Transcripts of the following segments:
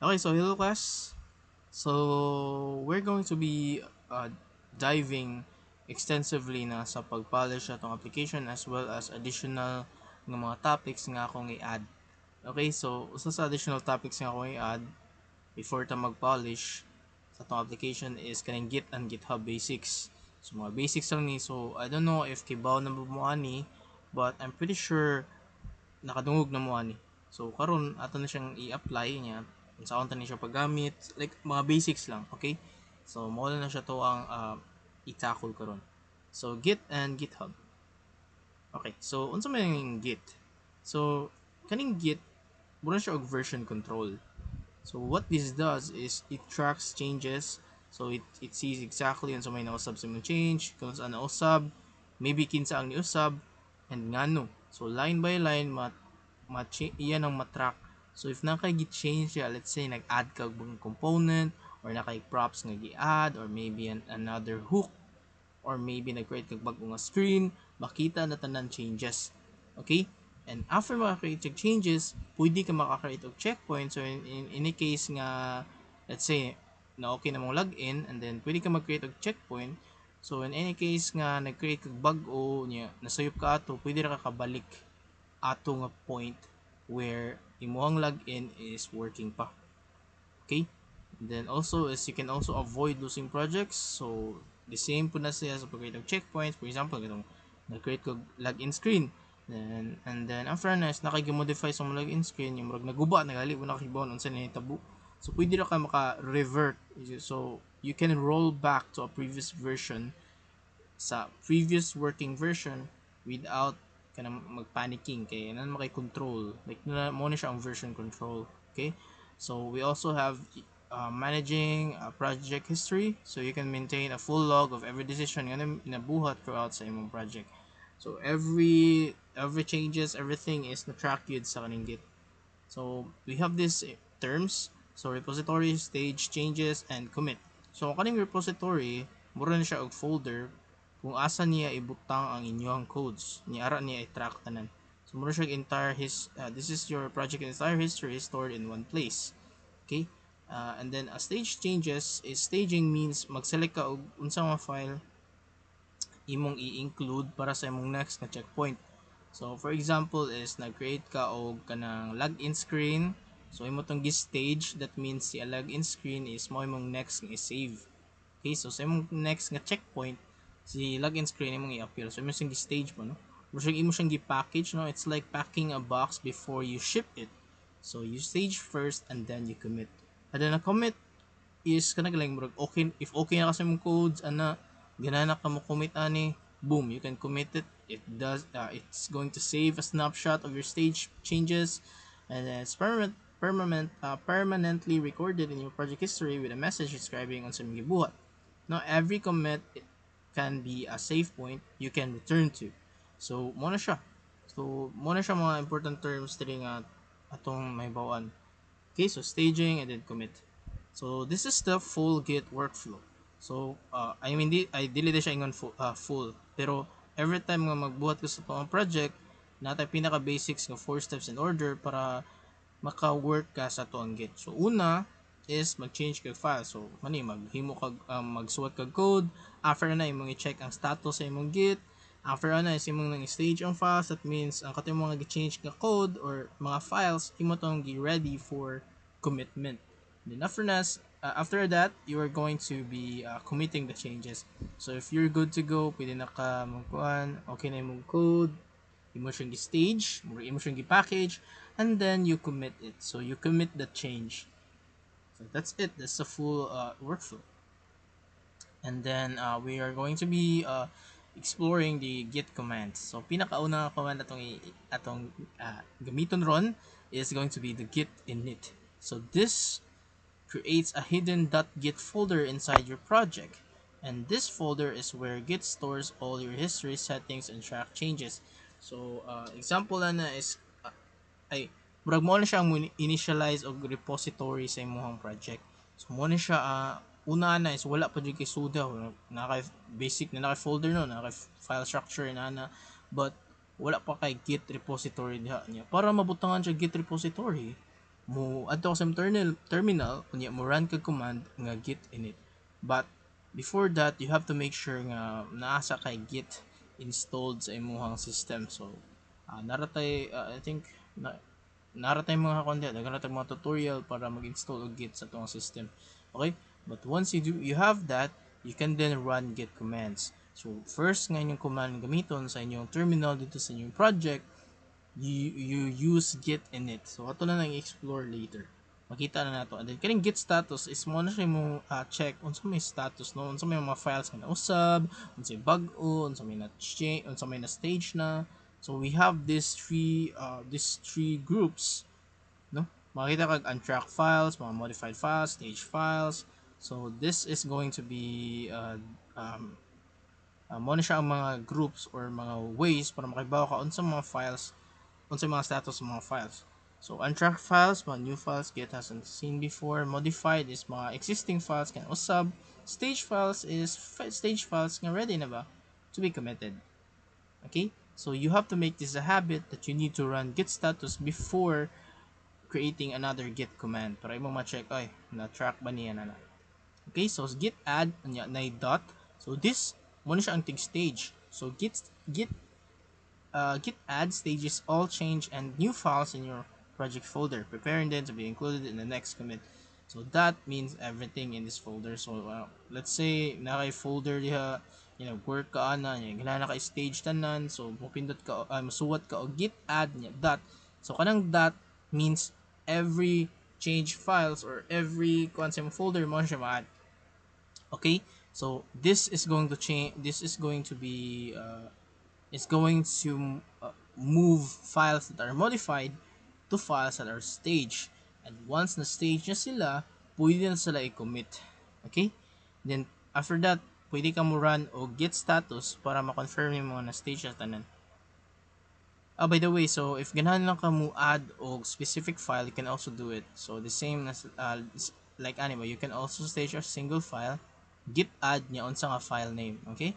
Okay, so hello class. So we're going to be diving extensively na sa pag-polish atong application as well as additional ng mga topics nga akong i-add. Okay, so usa sa additional topics nga akong i-add before ta mag-polish sa atong application is kaning Git and GitHub basics. So mga basics lang ni. So I don't know if kibaw na mo ani, but I'm pretty sure nakadungog na mo ani. So karon ato na siyang i-apply niya sa unta ni siya paggamit, like mga basics lang, okay? So mao na siya to ang i-tackle karon. So Git and GitHub. Okay, so unsa man yung Git? So kaning Git mura siya og version control. So what this does is it tracks changes. So it sees exactly unsa may nausab sa imong change, kung saan nausab, maybe kinsa ang niusab, and ngano. So line by line iyan ang matrack. So if nakay gi-change siya, let's say nag-add ka og component or nakay props nga gi-add or maybe another hook or maybe nag-create kag bago nga screen, makita na tanan changes. Okay? And after maka-create og changes, pwede ka maka-create og checkpoint. So in any case nga, let's say, na okay na mong login, and then pwede ka mag-create og checkpoint. So in any case nga nag-create kag bago nya, nasayop ka ato, pwede ra ka kabalik ato nga point where imuhang login is working pa. Okay? And then also is you can also avoid losing projects. So the same po na siya sa pag-create ng checkpoints. For example, itong nag-create ko login screen. And then after na is nakag-modify sa mga login screen, yung murag naguba, nagali mo nakibawon unsa ni tabo. So pwede ra ka maka-revert. So you can roll back to a previous version sa previous working version without kanang magpanicking kay nan makay control like mo na siya ang version control. Okay, so we also have managing a project history, so you can maintain a full log of every decision nga nabuhat throughout sa imong project. So every changes, everything is na track yun sa kaning Git. So we have these terms, so repository, stage, changes, and commit. So kaning repository mura na siya og folder kung asa niya ibutang ang inyong codes, ni ara niya i-track tanan. So mura siya entire this is your project entire history stored in one place. Okay? And then a stage changes is staging means mag-select ka og unsa nga file imong i-include para sa imong next na checkpoint. So for example is nag-create ka og kanang login screen. So imo tong gi-stage, that means si login screen is mo imong next nga i-save. Okay, so sa imong next nga checkpoint, si login screen imong i-appear. So imo siyang gi-stage mo, no? Imo siyang gi-package, no? It's like packing a box before you ship it. So you stage first and then you commit. And then a commit is kanang lang murag okay, if okay na kasi mong codes ana ganana ka mo commit ani, boom, you can commit it. It's going to save a snapshot of your stage changes, and then it's permanently recorded in your project history with a message describing on some gibuhat. Now every commit can be a save point you can return to. So mo na siya. Mga important terms diri nga atong may bawaan. Okay, so staging and then commit. So this is the full Git workflow. So I mean I dili siya ingon full, pero every time nga magbuhat ko sa pang project, natay pinaka basics nga 4 steps in order para maka-work ka sa tuang Git. So una is mag-change kag file. So mani maghimo kag magsuwat kag code. After na imong i-check ang status sa imong Git. After na is imong nang stage ang files. That means ang katong mga gi-change nga code or mga files imo tong gi-ready for commitment. Then after that, you are going to be committing the changes. So if you're good to go, pwede na ka magkuhan, okay na yung code, imo siyang gi-stage, imo siyang gi-package, and then you commit it. So you commit the change. So that's it. That's the full workflow. And then we are going to be exploring the git commands. So pinakauna command atong gamiton ron is going to be the git init. So this creates a hidden .git folder inside your project. And this folder is where Git stores all your history settings and track changes. So, example na is, ay, murag mo na siya ang initialize og repository sa imong project. So, mo na siya, una na is wala pa dyan kay suda. Naka basic na naka folder no, naka file structure na. But, wala pa kay Git repository diha niya. Para mabutangan siya Git repository, mo adto sa terminal unya mo run kag command nga git init. But before that, you have to make sure nga naasa kay git installed sa imong system. So naratay I think naratay mga content, naratay mga tutorial para mag-install og git sa tuwang system. Okay? But once you have that, you can then run git commands. So first nga inyong command gamiton sa inyong terminal dito sa inyong project, you use git init. So ato na nang explore later. Makita na nato. And then kaning git status is mo na siya mo check unsa may status no, unsa may mga files nga nausab, unsa may bag-o, unsa may na change, unsa may na stage na. So we have these three groups, no? Makita kag untracked files, mga modified files, stage files. So this is going to be mo na siya ang mga groups or mga ways para makibaw ka unsa mga files, unsa mga status ng mga files. So untracked files, mga new files Git hasn't seen before. Modified is mga existing files can usab. Stage files is stage files nga ready na ba to be committed. Okay? So you have to make this a habit that you need to run git status before creating another git command para imo ma-check ay na-track ba niya na. Okay, so git add nya na dot. So this mo na siya ang tig stage. So git add stages all change and new files in your project folder, preparing them to be included in the next commit. So that means everything in this folder. So let's say naka folder diha, work ka ana nya gana ka stage tanan, so mopindot ka masuwat ka og git add nya dot. So kanang dot means every change files or every concept folder mo siya ma-add. Okay, so this is going to change, this is going to be is going to move files that are modified to files that are staged. And once na stage na sila, pwede na sila i-commit. Okay? Then, after that, pwede ka mo run o git status para ma-confirm yung mga na-stage na tanan. By the way, so if ganahan lang ka mo add o specific file, you can also do it. So, the same as like anime, you can also stage a single file, git add niya unsa nga file name. Okay?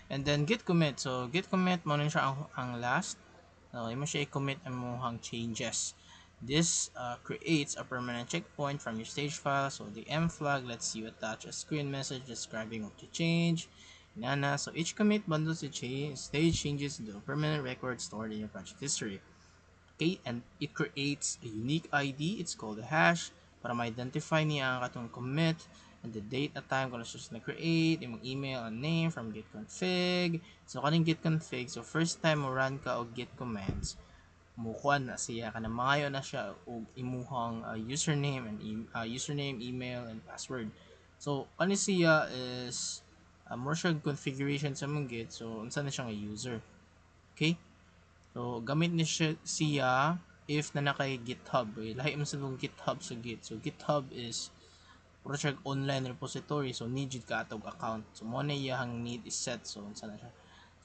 And then git commit. So git commit mo na siya ang last. Okay, mo siya i-commit ang mohang changes. This creates a permanent checkpoint from your stage file. So the M flag lets you attach a screen message describing what you change. Nana. So each commit bundles the stage changes into a permanent record stored in your project history. Okay, and it creates a unique ID. It's called a hash para ma-identify niya ang katong commit and the date at time kung ano na create, yung email and name from git config. So kaning git config, so first time mo run ka og git commands, mukuan na siya kana maayo na siya og imuhang username and username, email and password. So kani siya is more siya configuration sa mong git, so unsa na siya nga user. Okay? So gamit ni siya if na nakay GitHub. Lahi man sa GitHub sa Git. So GitHub is project online repository, so need jud ka atog account. So mo na iyang need is set, so unsa na siya.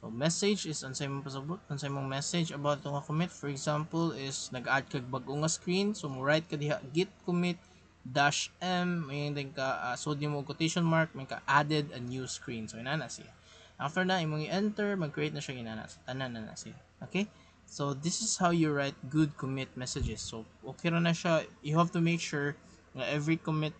So message is unsay mong pasabot, unsay mong message about itong commit. For example is nag-add kag bag-o nga screen, so mo write ka diha git commit -m, may din ka so di mo quotation mark, may ka added a new screen. So inana siya. After na imong i-enter, mag-create na siya inana. Tanan na siya. Okay? So this is how you write good commit messages. So okay ra na siya. You have to make sure na every commit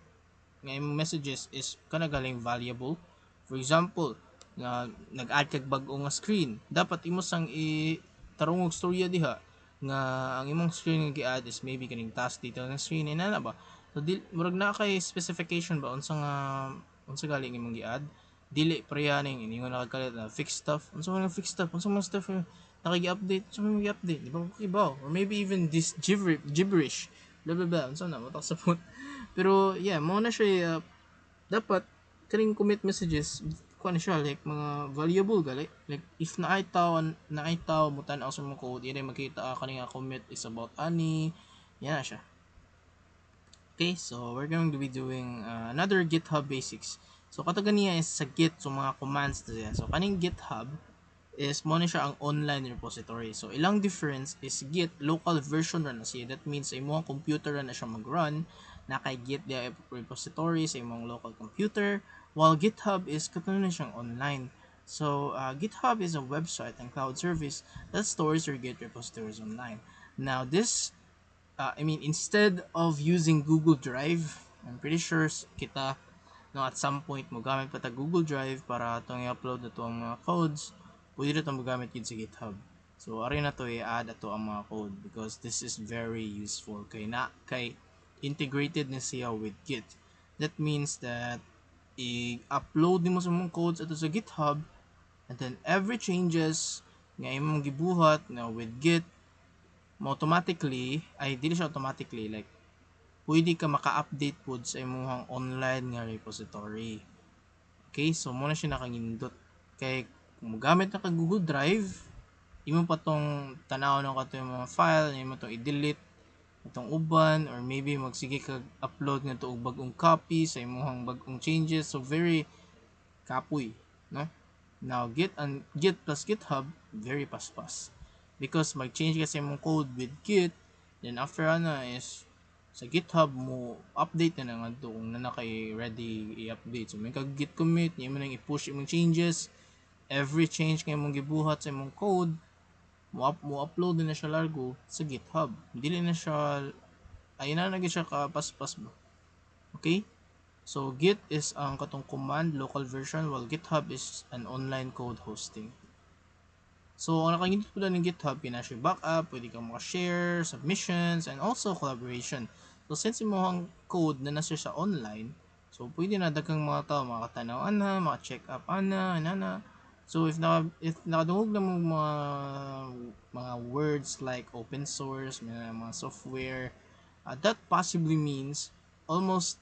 nga imong messages is kana galing valuable. For example, nga nag-add kag bag-o nga screen, dapat imo sang tarong og storya diha nga ang imong screen nga gi-add is maybe kaning task detail ng screen inana ba. So murag na kay specification ba unsa galing imong gi-add. Dili preyaning ingon nakakalit na fix stuff. Unsa man fix stuff? Unsa man stuff nakagi-update? Unsa man gi-update? Di ba okay ba? Or maybe even this gibberish. Blah blah blah. Unsa na matak sa phone. Pero yeah, mo na siya dapat kaning commit messages kuha na siya like mga valuable gali, like if naay tawo mo tan-aw sa mga code ire makita kaning commit is about ani, yan na siya. Okay, so we're going to be doing another GitHub basics. So katong ganiya is sa Git, so mga commands na siya. So kaning GitHub is mo na siya ang online repository. So ilang difference is Git local version ra na siya. That means sa imong computer ra na siya mag-run, na kay Git the repository sa imong local computer, while GitHub is katong na siyang online. So GitHub is a website and cloud service that stores your Git repositories online. Now this instead of using Google Drive, I'm pretty sure kita no at some point mo gamit pa ta Google Drive para itong i-upload na to ang mga codes, pwede na itong magamit yun sa GitHub. So ari na to i-add ato ang mga code because this is very useful kay integrated na siya with Git. That means that i-upload nimo sa mong codes ato sa GitHub, and then every changes nga imong gibuhat na with Git mo automatically ay dili siya automatically, like pwede ka maka-update pod sa imong online nga repository. Okay, so muna siya nakangindot kay kung gamit na ka Google Drive, imo pa tong tanaw ng kato yung mga file, imo tong i-delete itong uban, or maybe magsige kag upload nga to og bagong copy sa imong bagong changes, so very kapoy, no? Now Git plus GitHub very paspas because mag-change ka sa imong code with Git, then after is sa GitHub mo update na nga to kung na kay ready i-update. So may kag git commit, niya mo nang i-push imong changes, every change nga imong gibuhat sa imong code mo upload na siya largo sa GitHub. Dili na siya ay na siya ka paspas ba. Okay? So Git is ang katong command local version, while GitHub is an online code hosting. So ang nakangindot po ng GitHub, siya backup, pwede kang maka-share, submissions, and also collaboration. So since imong code na nasa sa online, so pwede na daghang mga tao makatanaw ana, maka-check up ana, nana. So if nakadungog na mo mga words like open source, mga software, that possibly means almost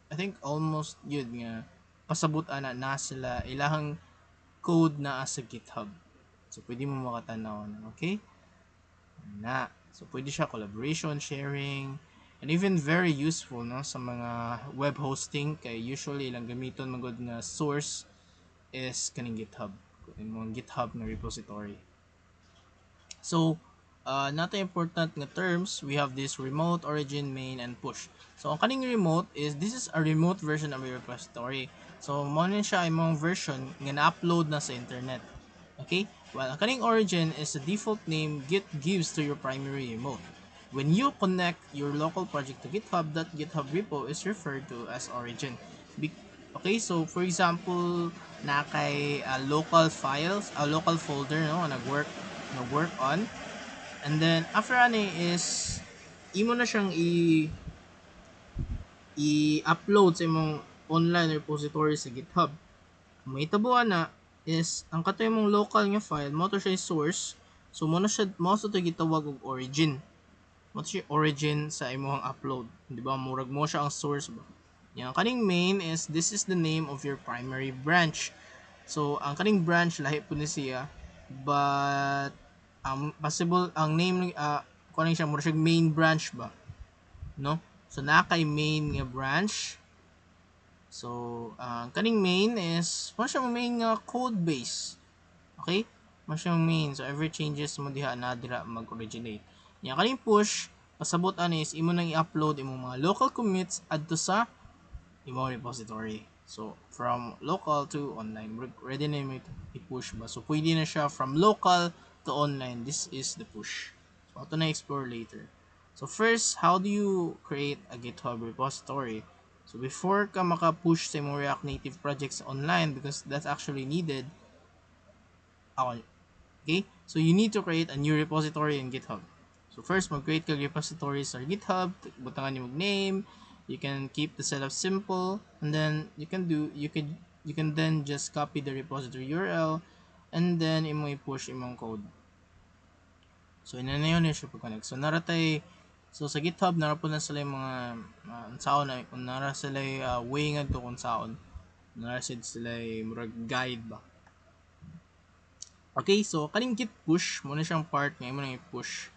I think almost yun nga pasabot ana na sila ilahang code na sa GitHub. So pwede mo makatanaw na, okay? Na. So pwede siya collaboration, sharing, and even very useful no sa mga web hosting kay usually lang gamiton magod nga source is kaning GitHub. Yung GitHub na repository. So, not important nga terms, we have this remote, origin, main, and push. So, ang kaning remote this is a remote version of your repository. So, mo siya imong version nga na-upload na sa internet. Okay? While ang kaning origin is the default name Git gives to your primary remote. When you connect your local project to GitHub, that GitHub repo is referred to as origin. Okay, so for example, na kay local files, local folder no nag-work on, and then after is imo na siyang i-upload sa imong online repository sa GitHub. May tabuan na is ang katoy mong local nga file mo to siya source, so mo sa to gitawag og origin. Mo to siya origin sa imong upload, di ba? Murag mo siya ang source ba. Yang kaning main is this is the name of your primary branch. So ang kaning branch lahi po ni siya, but possible ang name kuno siya mura siya main branch ba, no? So na kay main nga branch. So kaning main is mo siya main nga code base. Okay? Mo siya main, so every changes mo diha na dira mag-originate. Yang kaning push pasabot is imo nang i-upload imong mga local commits adto sa imong repository. So, from local to online, ready na yung i-push ba? So, pwede na siya from local to online. This is the push. So, ito na explore later. So, first, how do you create a GitHub repository? So, before ka maka-push sa imong React Native projects online, because that's actually needed, okay? So, you need to create a new repository in GitHub. So, first, mag-create ka repository sa GitHub, butangan yung name, you can keep the setup simple, and then you can then just copy the repository URL, and then imo i-push imong code. So ina na yun siya pag-connect. So naratay so sa GitHub nara po na sila yung mga unsaon na kung nara sila way nga to kung saon. Nara sila murag guide ba. Okay, so kaning git push mo na siyang part nga imo na i-push.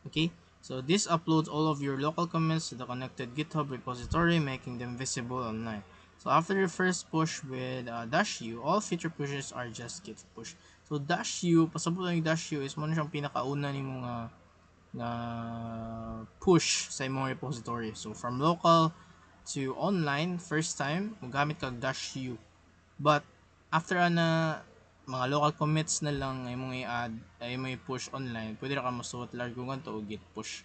Okay? So this uploads all of your local comments to the connected GitHub repository, making them visible online. So after the first push with -u, all future pushes are just git push. So -u, pasabot lang yung -u is mo na siyang pinakauna ni mga push sa imong repository. So from local to online, first time, magamit kag -u. But after mga local commits na lang ay mong i-add ay may push online, pwede ra ka masuot largo ngadto og git push.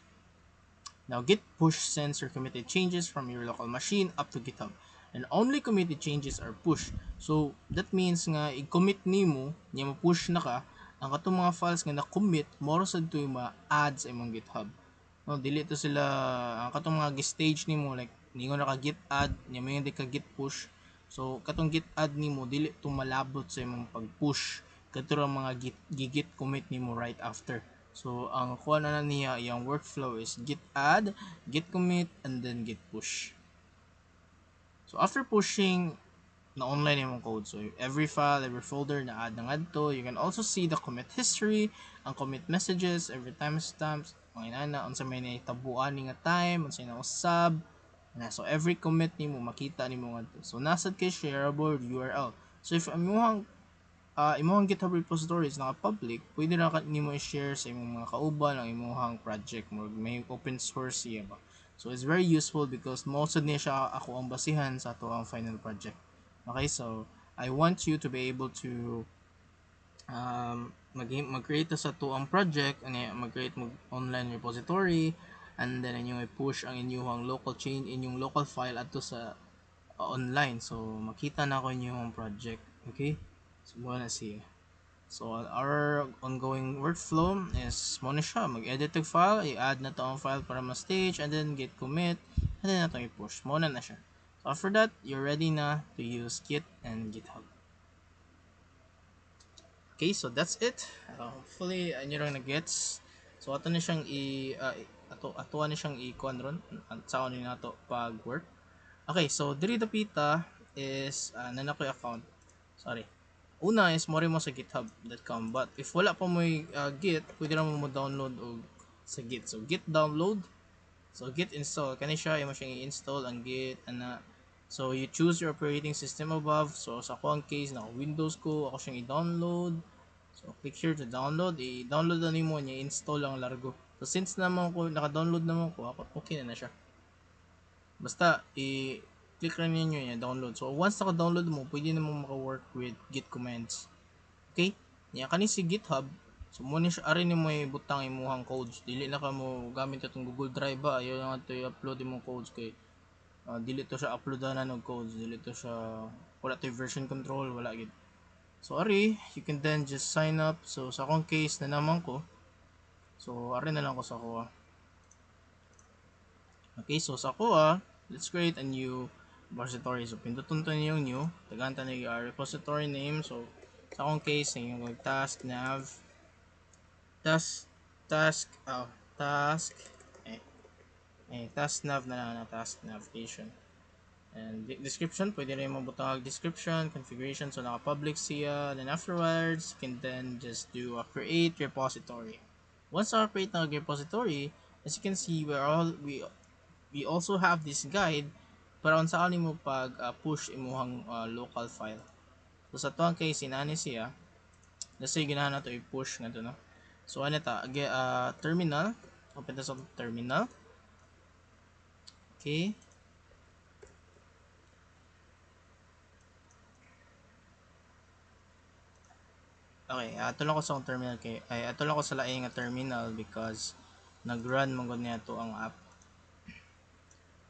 Now git push sends your committed changes from your local machine up to GitHub. And only committed changes are pushed. So that means nga i-commit nimo, nya mo-push na ka, ang katong mga files nga na-commit, more sad to yung ma-add sa imong GitHub. No, dili to sila ang katong mga stage nimo like ningon na ka git add, nya mo yung di ka git push. So katong git add nimo dili to malabot sa imong pag-push kadto ang mga git commit nimo right after. So ang kuha na niya yung workflow is git add, git commit, and then git push. So after pushing na online yung code. So every file, every folder na add ng adto, you can also see the commit history, ang commit messages, every timestamps, mga inana, unsa may naitabuan ni nga time, unsa na usab. Na so every commit nimo makita nimo ngadto. So nasad kay shareable URL. So if imong GitHub repository is naka-public, pwede ra nimo i-share sa imong mga kauban ang imong project mo, may open source siya ba. So it's very useful because most of niya siya ako ang basihan sa ato ang final project. Okay, so I want you to be able to mag-create sa to ang project, mag-create mo online repository, and then inyong i-push ang inyong local chain, inyong local file ato sa online. So makita na ko inyong project. Okay, so muna na siya. So our ongoing workflow is muna siya, mag-edit ng file, i-add na to ang file para ma-stage, and then git commit, and then na to i-push. Muna na siya. So after that, you're ready na to use Git and GitHub. Okay, so that's it. Hopefully, nyo lang na-gets. So ato na siyang ato na siyang i-kuan ron sa ano na to pag work. Okay, so diri dapita is nanakoy account. Sorry. Una is mori mo sa github.com, but if wala pa mo git, pwede ra mo download og sa git. So git download. So git install kani siya imo siyang i-install ang git ana. So you choose your operating system above. So sa ako ang case na Windows ko, ako siyang i-download. So click here to download. I-download na nimo niya, install lang largo. So since naman ko naka-download naman ko, okay na siya. Basta i-click lang niyo niya download. So once naka-download mo, pwede na mo maka-work with git commands. Okay? Niya kani si GitHub. So mo ni siya ari ni mo ibutang imuhang codes. Dili na ka mo gamit itong Google Drive ba. Ayo nga to i-upload imong codes kay dili to siya uploadan og codes. Dili to siya wala to version control, wala gid. So ari, you can then just sign up. So sa akong case na naman ko. So ari na lang ko sa kuha. Okay, so sa kuha, let's create a new repository. So pinduton to niyo yung new, tagahan ta ni repository name. So sa akong case, yung task nav task task task eh, task nav na task navigation. And description, pwede rin mo butang description, configuration, so naka-public siya. Then afterwards, you can then just do a create repository. Once I create na repository, as you can see, we also have this guide para on saan mo pag push imuhang local file. So sa tuang case, inani siya, let's say ginahan na to i-push nga to, no? So ano ta, terminal, open ta sa terminal. Okay. Okay, ato lang ko sa terminal kay ato lang ko sa laing nga terminal because nag-run mo gud niya to ang app.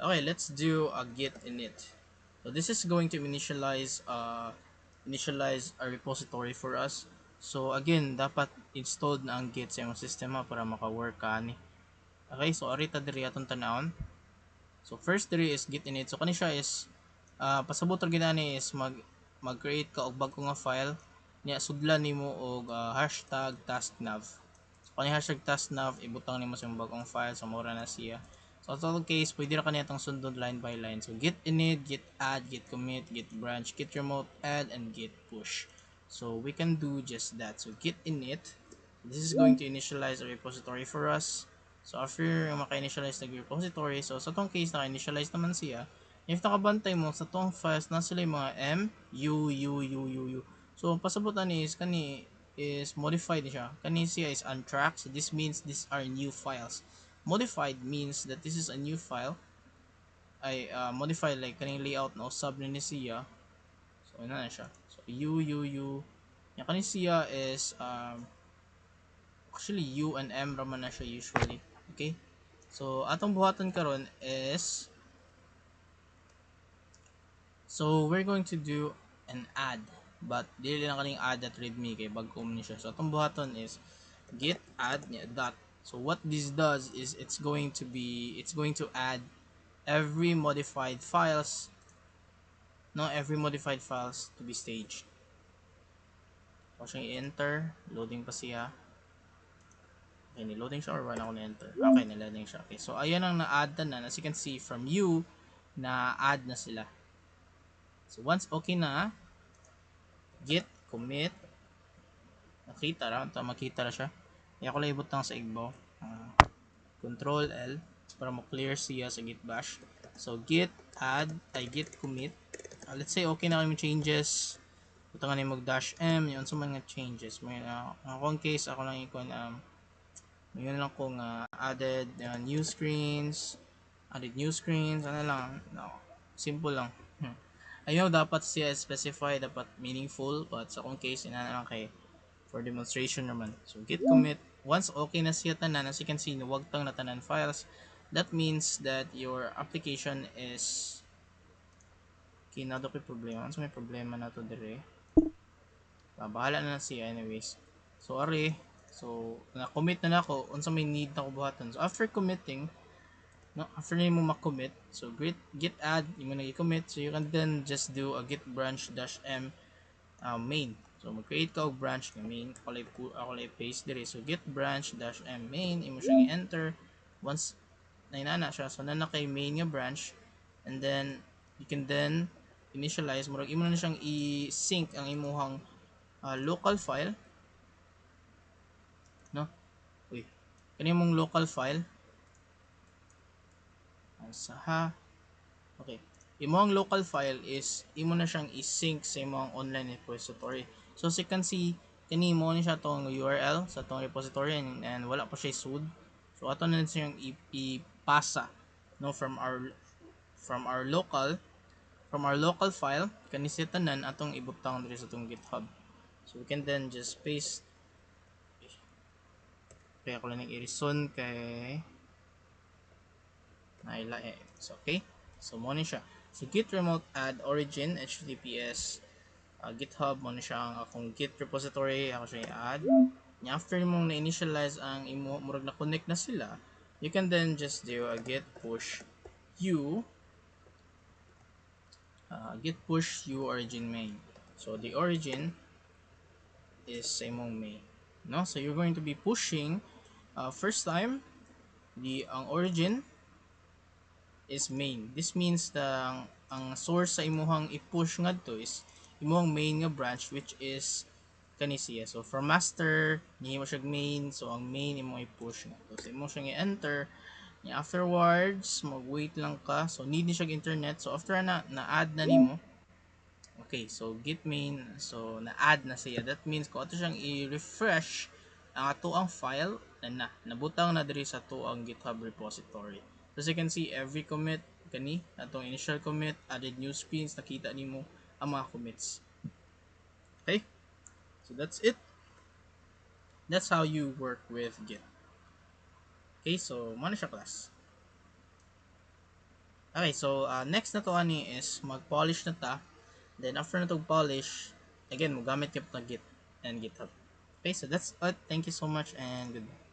Okay, let's do a git init. So this is going to initialize a repository for us. So again, dapat installed na ang git sa imong sistema para maka-work ka ani. Okay, so arita diri atong tanawon. So first diri is git init. So kani siya is pasabot ra ginani is mag-create ka og bago nga file niya sudlan nimo og hashtag tasknav. So kani hashtag tasknav ibutang nimo sa bagong file sa mura na siya. So sa total case pwede ra kani atong sundon line by line. So git init, git add, git commit, git branch, git remote, add, and git push. So we can do just that. So git init, this is going to initialize a repository for us. So after maka-initialize na repository, so sa tong case naka-initialize naman siya. If nakabantay mo sa tong files na sila yung mga M, U, U, U, U, U. So pasabot na ni is kani is modified siya. Kani siya is untracked. So this means these are new files. Modified means that this is a new file. Ay modified like kaning layout na usab ni siya. So ano na siya. So U, U, U. Yung kani siya is actually U and M raman na siya usually. Okay? So atong buhaton karon is, so we're going to do an add, but dili lang kaning add at readme kay bag-o ni siya. So atong buhaton is git add niya dot. So what this does is it's going to add every modified files, no, every modified files to be staged. So siyang i-enter, loading pa siya. Okay, niloading siya or wala ako na-enter? Okay, niloading siya. Okay, so ayan ang na-add na. As you can see from you, na-add na sila. So once okay na, git commit, nakita ra, makita ra siya. Kaya ko lang ibutang sa igbaw. Control L para mo-clear siya sa git bash. So git add, ay git commit. Let's say okay na kami changes. Butangan na mag dash m, yun sa mga changes. May akong case, ako lang ikon, yun lang kung added new screens, ano lang, no, simple lang. Ayaw dapat siya specify, dapat meaningful, but sa akong case, ina lang kay for demonstration naman. So git commit, once okay na siya tanan, as you can see, wag tang natanan files, that means that your application is kinado kay problema. Ano may problema na to dire? Bahala na siya anyways. So ari, so na-commit na nako unsa may need na ko buhaton. So after committing, no, after nimo ma-commit, so git add, imo na i-commit, so you can then just do a git branch dash m main. So mag-create ka og branch nga main, ako lay paste dire. So git branch dash m main, imo siyang i-enter. Once na inana siya, so na kay main nga branch, and then you can then initialize, murag imo na siyang i-sync ang imuhang local file, no? Uy, kani mong local file sa okay. Imo ang local file is imo na siyang i-sync sa imong online repository. So as you can see, kani mo ni siya tong URL sa tong repository, and wala pa siya sud. So ato na siyang ipasa, no, from our local file kani siya tanan atong ibutang diri sa tong GitHub. So we can then just paste, kaya ko lang i-reason kay naila so okay, so mo ni siya. So git remote add origin https github mo ni siya ang akong git repository, ako siya i-add nya. After mong na-initialize ang imo, murag na connect na sila, you can then just do a git push u origin main. So the origin is sa imong main, no? So you're going to be pushing first time ang origin is main. This means ang source sa imuhang i-push ngadto is imuhang main nga branch, which is kani siya. So from master ni mo siya main, so ang main imong i-push ngadto. So imo siya i-enter. Afterwards, mag-wait lang ka. So need ni siya internet. So after na-add na nimo. Okay, so git main, so na-add na siya. That means kung ato siyang i-refresh ang ato ang file, nabutang na diri sa ato ang GitHub repository. So as you can see, every commit kani atong initial commit, added new screens, nakita nimo ang mga commits. Okay? So that's it. That's how you work with Git. Okay, so mo na siya class. Okay, so next na to ani is mag-polish na ta. Then after na to polish, again mo gamit ka na Git and GitHub. Okay, so that's it. Thank you so much and goodbye.